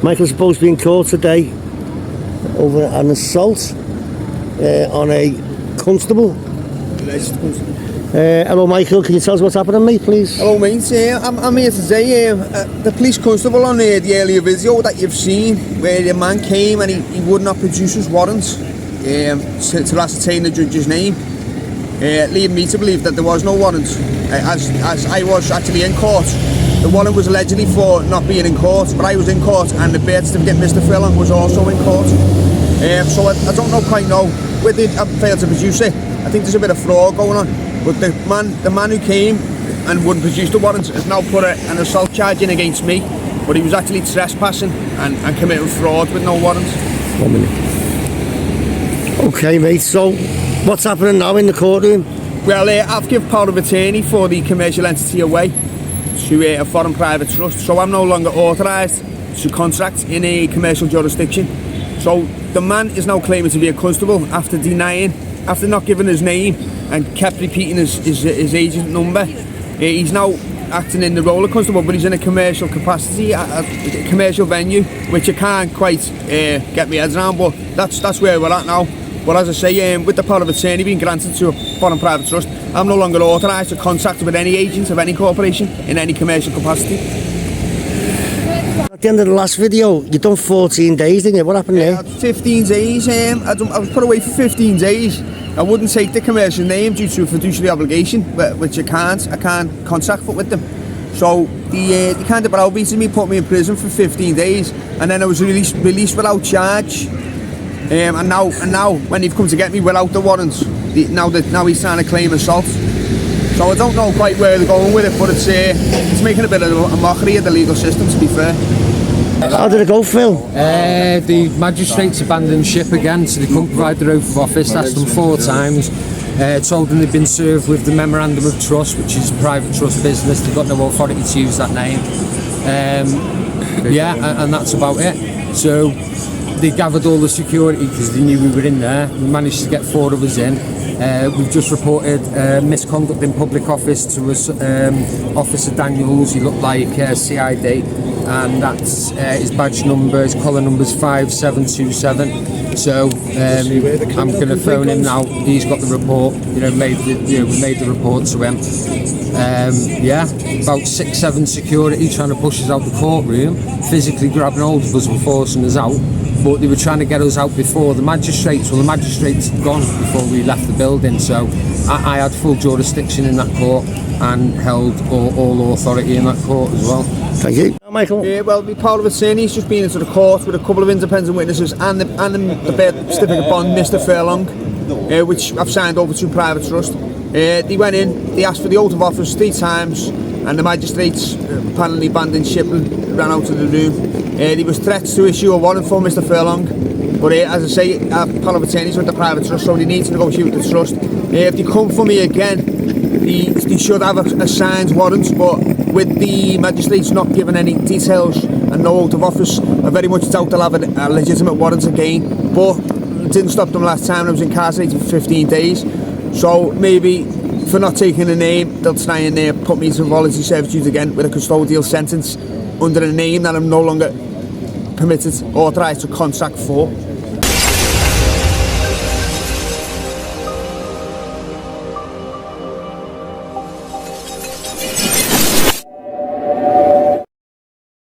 Michael's supposed to be in court today over an assault on a constable. Hello Michael, can you tell us what's happening, mate, please? Hello mate, I'm here today. The police constable on the earlier video that you've seen, where the man came and he would not produce his warrants to ascertain the judge's name, leading me to believe that there was no warrant, as I was actually in court. The warrant was allegedly for not being in court, but I was in court, and the birth certificate Mr. Furlong was also in court. So I don't quite know whether I failed to produce it. I think there's a bit of fraud going on. But the man who came and wouldn't produce the warrant has now put an assault charge in against me, but he was actually trespassing and committing fraud with no warrant. 1 minute. Okay mate, so what's happening now in the courtroom? Well, I've given power of attorney for the commercial entity away to a foreign private trust, so I'm no longer authorised to contract in a commercial jurisdiction. So the man is now claiming to be a constable after not giving his name and kept repeating his agent number. He's now acting in the role of constable, but he's in a commercial capacity, a commercial venue, which I can't quite get my head around, but that's where we're at now. But as I say, with the power of attorney being granted to a foreign private trust, I'm no longer authorised to contract with any agent of any corporation in any commercial capacity. At the end of the last video, you done 14 days, didn't you? What happened there? 15 days. I was put away for 15 days. I wouldn't take the commercial name due to a fiduciary obligation, which I can't contract with them. So they kind of browbeated me, put me in prison for 15 days, and then I was released without charge. And now when they've come to get me without the warrants, now he's trying to claim assault. So I don't know quite where they're going with it, but it's making a bit of a mockery of the legal system, to be fair. How did it go, Phil? The magistrates abandoned ship again, so they couldn't provide their oath of office. Asked them 4 times. Told them they'd been served with the memorandum of trust, which is a private trust business. They've got no authority to use that name. And that's about it. So they gathered all the security because they knew we were in there. We managed to get 4 of us in. We've just reported misconduct in public office to us, Officer Daniels. He looked like CID, and that's his badge number, his collar number's 5727. So I'm going to phone him now. He's got the report. We made the report to him. About 6-7 security trying to push us out the courtroom, physically grabbing hold of us and forcing us out. But they were trying to get us out before the magistrates. Well, the magistrates had gone before we left the building, so I had full jurisdiction in that court and held all authority in that court as well. Thank you. Michael? Well, the power of attorney's just been into the court with a couple of independent witnesses and the birth certificate bond, Mr. Furlong, which I've signed over to private trust. They went in, they asked for the oath of office 3 times, and the magistrates apparently abandoned ship and ran out of the room. There was threats to issue a warrant for Mr. Furlong, but as I say, our power of attorney's with the private trust, so they need to negotiate with the trust. If they come for me again, they should have a signed warrant, but with the magistrates not giving any details and no oath of office, I very much doubt they'll have a legitimate warrant again. But it didn't stop them last time. I was incarcerated for 15 days, so maybe for not taking the name, they'll try and put me into voluntary servitude again with a custodial sentence under a name that I'm no longer authorised to contract for.